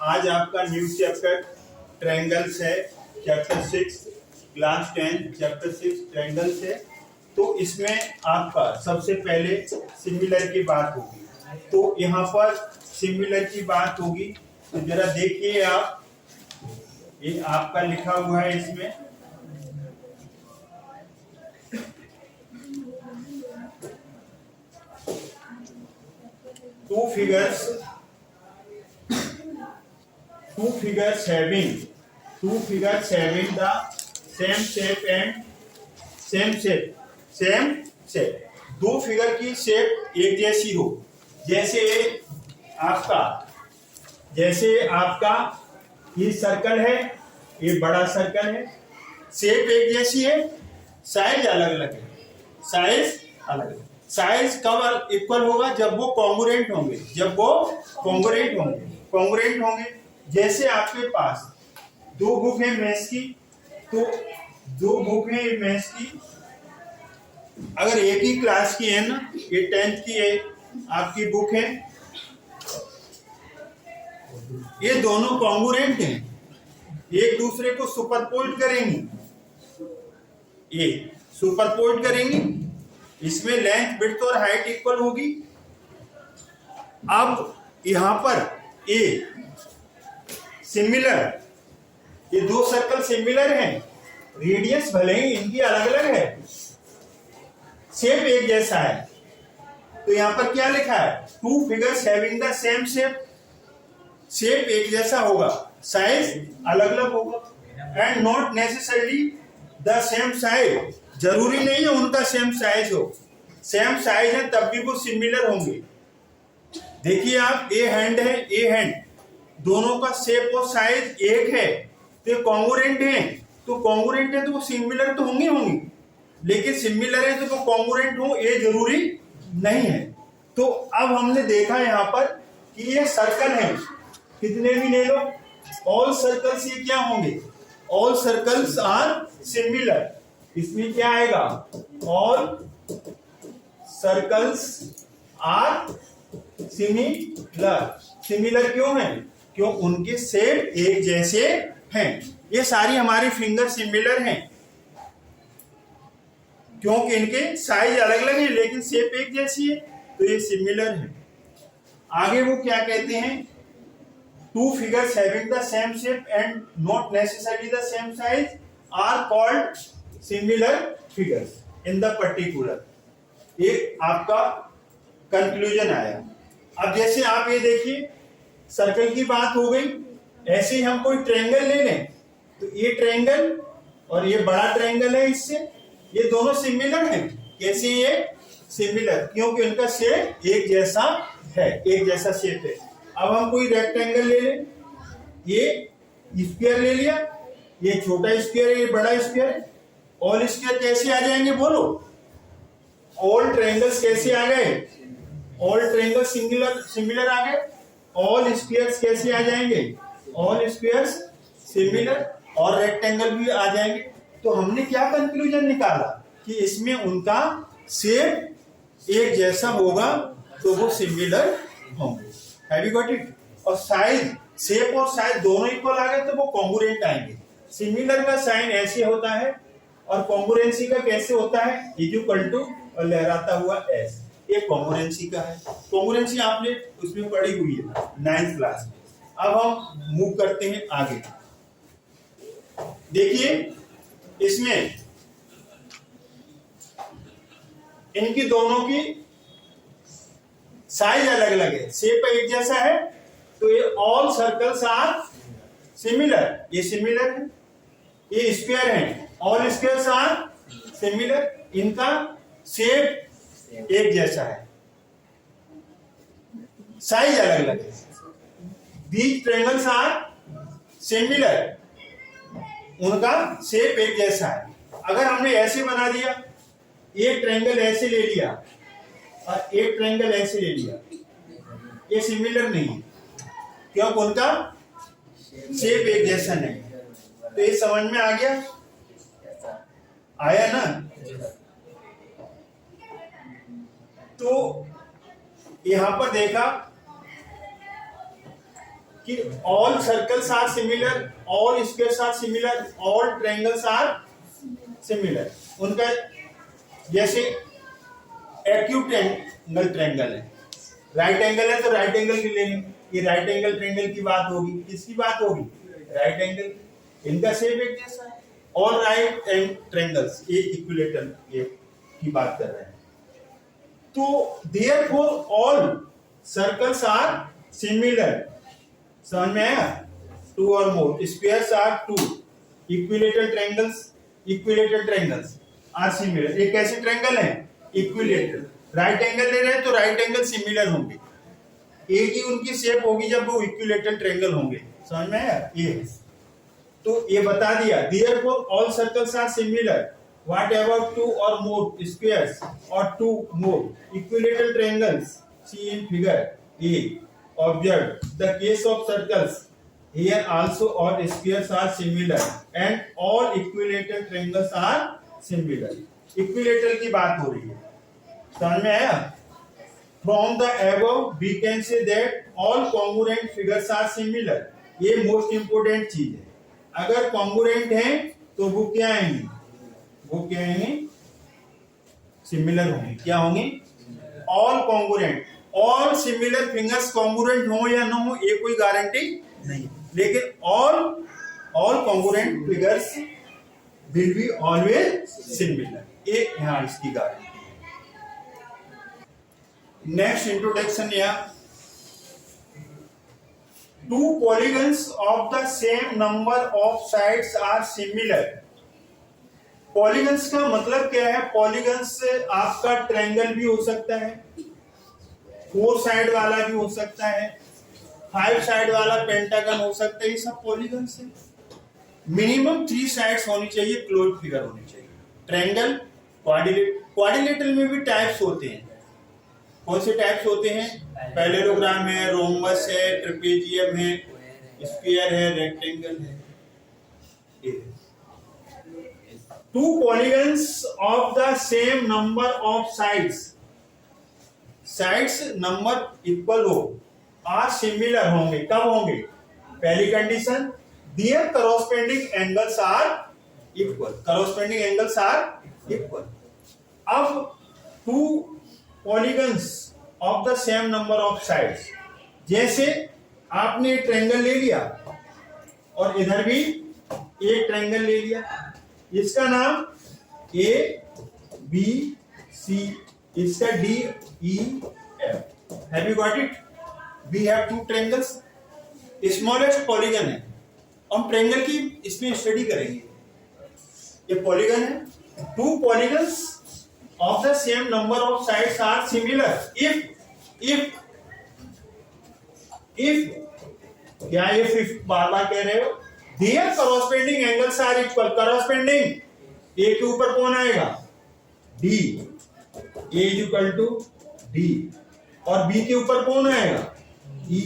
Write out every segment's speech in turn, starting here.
आज आपका new chapter triangles है, चैप्टर 6 क्लास 10 चैप्टर 6 ट्रायंगल्स है। तो इसमें आपका सबसे पहले सिमिलर की बात होगी। तो यहाँ पर सिमिलर की बात होगी, तो जरा देखिए आप, ये आपका लिखा हुआ है इसमें two figures having the same shape and same shape। दो फिगर की शेप एक जैसी हो, जैसे आपका ये सर्कल है, ये बड़ा सर्कल है, शेप एक जैसी है, साइज अलग अलग है। साइज कब इक्वल होगा? जब वो कॉन्ग्रुएंट होंगे। जैसे आपके पास दो बुक है मैथ्स की, तो दो बुक है मैथ्स की, अगर एक ही क्लास की है ना, ये 10th की है आपकी बुक है, ये दोनों कॉन्ग्रुएंट हैं, एक दूसरे को सुपरपोज करेंगी, इसमें लेंथ विड्थ और हाइट इक्वल होगी। अब यहां पर ये दो सर्कल सिमिलर हैं, रेडियस भले ही इनकी अलग अलग है, शेप एक जैसा है। तो यहां पर क्या लिखा है? To figures having the same shape एक जैसा होगा, साइज अलग अलग होगा। And not necessarily the same size, जरूरी नहीं है उनका सेम साइज हो। सेम साइज है तब भी वो सिमिलर होंगे। देखिए आप, ए हैंड है, ए हैंड, दोनों का शेप और साइज एक है, तो कॉन्ग्रुएंट है। तो कॉन्ग्रुएंट है तो वो सिमिलर तो होंगे, लेकिन सिमिलर है तो वो कॉन्ग्रुएंट हो, ये जरूरी नहीं है। तो अब हमने देखा यहाँ पर कि ये सर्कल है, कितने भी ले लो, ऑल सर्कल्स ये क्या होंगे? All circles are similar. इसमें क्या आएगा? ऑल सर्कल्स आर सिमिलर क्यों है? क्यों? उनके शेप एक जैसे हैं। ये सारी हमारी फिंगर सिमिलर हैं क्योंकि इनके साइज अलग अलग है लेकिन शेप एक जैसी है, तो ये सिमिलर है। आगे वो क्या कहते हैं? Two figures having the same shape and not necessarily the same size are called similar figures in the particular. ये आपका कंक्लूजन आया। अब जैसे आप ये देखिए, सर्कल की बात हो गई, ऐसे ही हम कोई ट्रायंगल ले लें, तो ये ट्रायंगल और ये बड़ा ट्रायंगल है, इससे ये दोनों सिमिलर हैं। कैसे ये सिमिलर? क्योंकि उनका शेप एक जैसा है, एक जैसा शेप है। अब हम कोई रेक्टेंगल ले लें, ये स्क्वायर ले लिया, ये छोटा स्क्वायर है, ये बड़ा स्क्वायर है। ऑल स्क्वायर कैसे आ जाएंगे बोलो? ऑल ट्रायंगल्स कैसे आ गए? ऑल ट्रायंगल सिमिलर आ गए। ऑल स्क्वायर्स कैसे आ जाएंगे? ऑल स्क्वायर्स सिमिलर, और रेक्टेंगल भी आ जाएंगे। तो हमने क्या कंक्लूजन निकाला कि इसमें उनका शेप एक जैसा होगा, तो वो सिमिलर होंगे। Have you got it? और साइज, शेप और साइज दोनों इक्वल आ गए तो वो कॉन्ग्रुएंट आएंगे। सिमिलर का साइन ऐसे होता है और कॉन्ग्रुएंसी का कैसे होता है? इक्वल टू और लहराता हुआ एस, ये कॉन्ग्रुएंसी का है। कॉन्ग्रुएंसी आपने उसमें पढ़ी हुई है 9th क्लास में। अब हम मूव करते हैं आगे। देखिए इसमें इनकी दोनों की साइज अलग अलग है, शेप एक जैसा है, तो ये ऑल सर्कल्स आर सिमिलर, ये सिमिलर है। ये स्क्वायर है, ऑल स्क्वायर्स आर सिमिलर, इनका शेप एक जैसा है, साइज अलग अलग है। दीज ट्रायंगल्स आर सिमिलर, उनका शेप एक जैसा है। अगर हमने ऐसे बना दिया, एक ट्रायंगल ऐसे ले लिया और एक ट्रायंगल ऐसे ले लिया, ये सिमिलर नहीं है क्योंकि उनका शेप एक जैसा नहीं। तो ये समझ में आ गया? आया ना? तो यहां पर देखा कि all circles are similar, all squares are similar, all triangles are similar. उनका जैसे एक्यूट एंगल ट्रायंगल है, राइट एंगल है तो राइट एंगल की लेंगे, ये राइट एंगल ट्रायंगल की बात होगी, किसकी बात होगी, राइट एंगल, इनका शेप एक जैसा है। ऑल राइट एंड ट्रायंगल्स ये इक्विलेटरल की बात कर रहे हैं। तो therefore all circles are similar, समझ में आया, टू और more squares are two, equilateral triangles are similar. ये कैसे ट्रायंगल है, इक्विलेटरल, राइट एंगल ले रहे हैं तो राइट एंगल सिमिलर होंगे, एक ही उनकी शेप होगी जब वो इक्विलेटरल ट्रायंगल होंगे, समझ में आया। ये तो ये बता दिया, therefore all circles are similar whatever two और more squares or two more equilateral triangles see in figure A. Observe the case of circles here also all spheres are similar and all equilateral triangles are similar। equilateral की बात हो रही है, समझ में आया। From the above we can say that all congruent figures are similar। ये most important चीज है, अगर कॉन्ग्रुएंट है तो वो क्या आएंगे, सिमिलर होंगे, क्या होंगे, all congruent. All similar figures congruent हो या ना हो ये कोई गारंटी नहीं, लेकिन all congruent figures will be always similar, ये यहां इसकी गारंटी। नेक्स्ट इंट्रोडक्शन यहाँ, two polygons of the same number of sides are similar. Polygons का मतलब क्या है, पॉलीगन्स आपका ट्रायंगल भी हो सकता है, 4 साइड वाला भी हो सकता है, 5 साइड वाला पेंटागन हो सकता है, ये सब पॉलीगन्स है। मिनिमम 3 साइड्स होनी चाहिए, क्लोज्ड फिगर होनी चाहिए। ट्रायंगल, क्वाड्रिलेटरल में भी टाइप्स होते हैं, कौन से टाइप्स होते हैं, पैरेललोग्राम है, रोम्बस है, ट्रेपेजियम है, स्फीयर है, रेक्टेंगल है। Two polygons of the same number of sides number equal हो, आर सिमिलर होंगे, कब होंगे, पहली condition their corresponding angles are equal. अब two polygons of the same number of sides, जैसे आपने एक ट्रायंगल ले लिया और इधर भी एक ट्रायंगल ले लिया, इसका नाम ए बी सी, इसका D E F. Have you got it, we have two triangles, smallest polygon है, हम ट्रायंगल की इसमें स्टडी करेंगे। ये पॉलीगन है, two polygons of the same number of sides are similar if क्या if बार बार कह रहे हो, their corresponding angles are equal। corresponding a के ऊपर कौन आएगा, d, a is equal to d, और b के ऊपर कौन आएगा, e,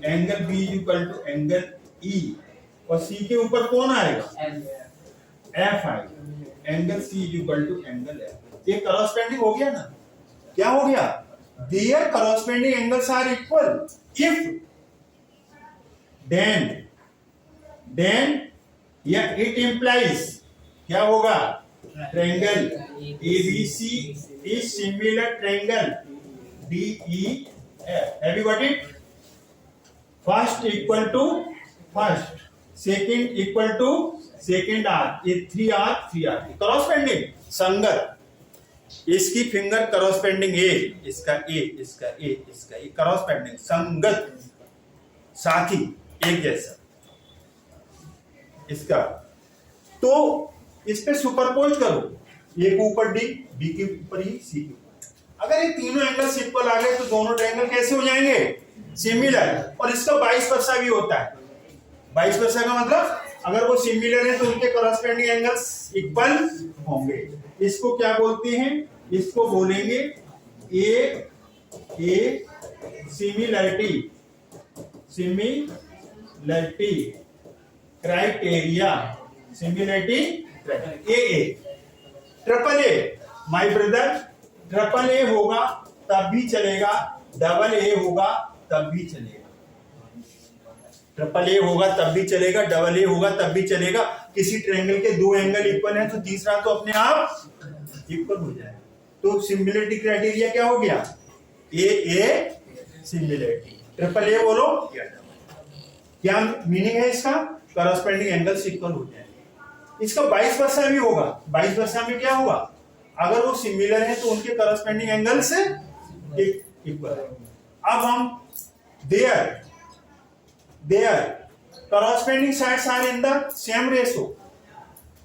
angle b is equal to angle e, और c के ऊपर कौन आएगा, f आएगा, angle c is equal to angle f। ये कॉरस्पॉन्डिंग हो गया ना, क्या हो गया, there corresponding angles are equal if then या इट इंप्लाइज, क्या होगा, triangle ABC is similar triangle DEF. Have you got it, first equal to first, second equal to second arc, ये 3 आर्क कॉरस्पॉन्डिंग, संगत, इसकी फिंगर कॉरस्पॉन्डिंग ए, इसका ए, इसका ए, इसका ए, corresponding, संगत, साथी, एक जैसा इसका। तो इस पे सुपरपोज करो, ए के ऊपर डी, बी के ऊपर ई, सी के ऊपर। अगर ये तीनों एंगल इक्वल आ गए तो दोनों ट्रायंगल कैसे हो जाएंगे, सिमिलर। और इसका 22% भी होता है। 22% का मतलब अगर वो सिमिलर है तो उनके कॉरस्पॉन्डिंग एंगल्स इक्वल होंगे। इसको क्या बोलते हैं, इसको बोलेंगे ए similarity criteria, similarity A. Triple A, my brother, triple A होगा तब भी चलेगा, डबल ए होगा तब भी चलेगा। ट्रिपल ए होगा तब भी चलेगा, डबल ए होगा तब भी चलेगा। किसी ट्रायंगल के दो एंगल इक्वल है तो तीसरा तो अपने आप इक्वल हो जाएगा। तो सिमिलरिटी क्राइटेरिया क्या हो गया? ए सिमिलरिटी, ट्रिपल ए बोलो या डबल। क्या मीनिंग है इसका? करस्पॉन्डिंग एंगल्स इक्वल हो जाएंगे। इसका 22 वर्षा भी होगा। 22 वर्षा में क्या हुआ? अगर वो सिमिलर है तो उनके करस्पॉन्डिंग एंगल से इक्वल है। अब हम their corresponding sides are in the same ratio,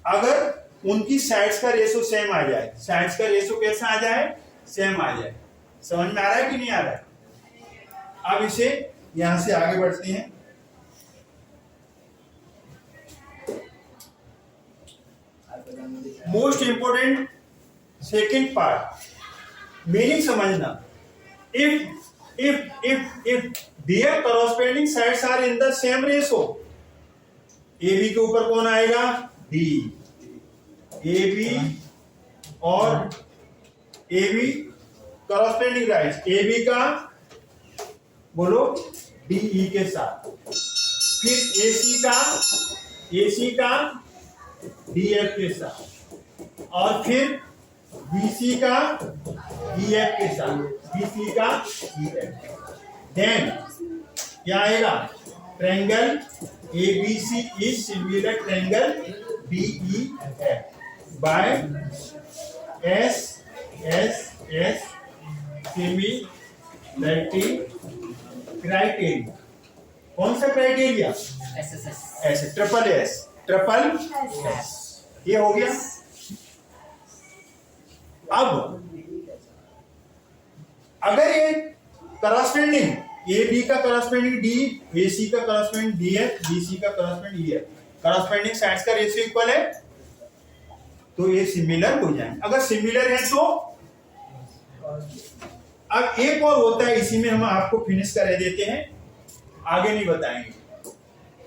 अगर उनकी साइड्स का रेशो सेम आ जाए, साइड्स का रेशो कैसा आ जाए? सेम आ जाए। समझ में आ रहा है कि नहीं आ रहा है? अब इसे यहां से आगे बढ़ते हैं। Most important second part, meaning समझना। if their corresponding sides are in the same ratio, AB के ऊपर कौन आएगा? D, AB और AB corresponding राइट, AB का बोलो DE के साथ, फिर AC का DF के साथ, और फिर BC का EF के साथ, BC का EF। देन क्या आएगा? Triangle ABC is similar triangle DEF by S similarity criteria. कौन सा क्राइटेरिया? S, triple S। ये हो गया। अब अगर ये करस्पॉन्डिंग AB का करस्पॉन्डिंग D, AC का करस्पॉन्डिंग DF, BC का करस्पॉन्डिंग EF, करस्पॉन्डिंग साइड्स का रेशियो इक्वल है तो ये सिमिलर हो जाएंगे। अगर सिमिलर है तो अब एक और होता है, इसी में हम आपको फिनिश कर देते हैं, आगे नहीं बताएंगे।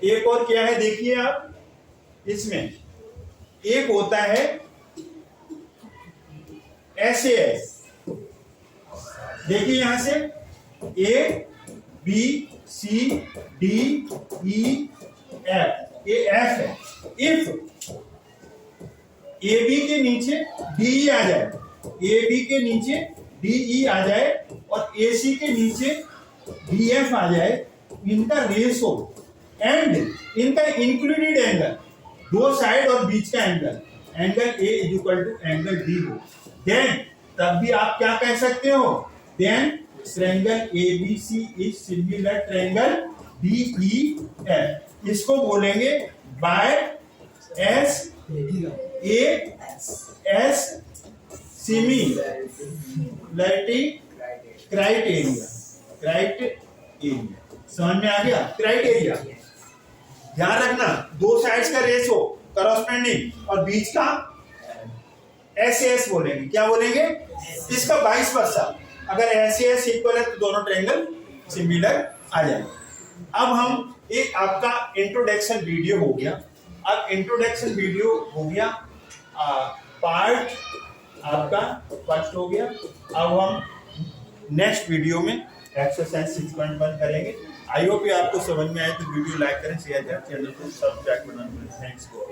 एक और क्या है देखिए आप, इसमें एक होता है SAS। देखिए यहां से A B C D E F, ये F है। इफ AB के नीचे DE आ जाए, AB के नीचे DE आ जाए और AC के नीचे DF आ जाए, इनका रेशो एंड इनका इंक्लूडेड एंगल, दो साइड और बीच का angle A is equal to angle D हो, देन तब भी आप क्या कह सकते हो? Then triangle ABC is similar triangle DEF। इसको बोलेंगे बाय S सिमिलरिटी क्राइटेरिया। समझ में आ गया? क्राइटेरिया ध्यान रखना, दो साइड्स का रेशो करस्पॉन्डिंग और बीच का SAS बोलेंगे। क्या बोलेंगे? इसका 22 वर्षा, अगर SAS इक्वल है तो दोनों ट्रायंगल सिमिलर आ जाएंगे। अब हम एक आपका इंट्रोडक्शन वीडियो हो गया। अब इंट्रोडक्शन वीडियो हो गया, पार्ट आपका फर्स्ट हो गया। अब हम नेक्स्ट वीडियो में एक्सरसाइज 6.1 करेंगे। आई होप आपको समझ में आए तो वीडियो लाइक करें, शेयर करें, चैनल को सब्सक्राइब करना। Thanks for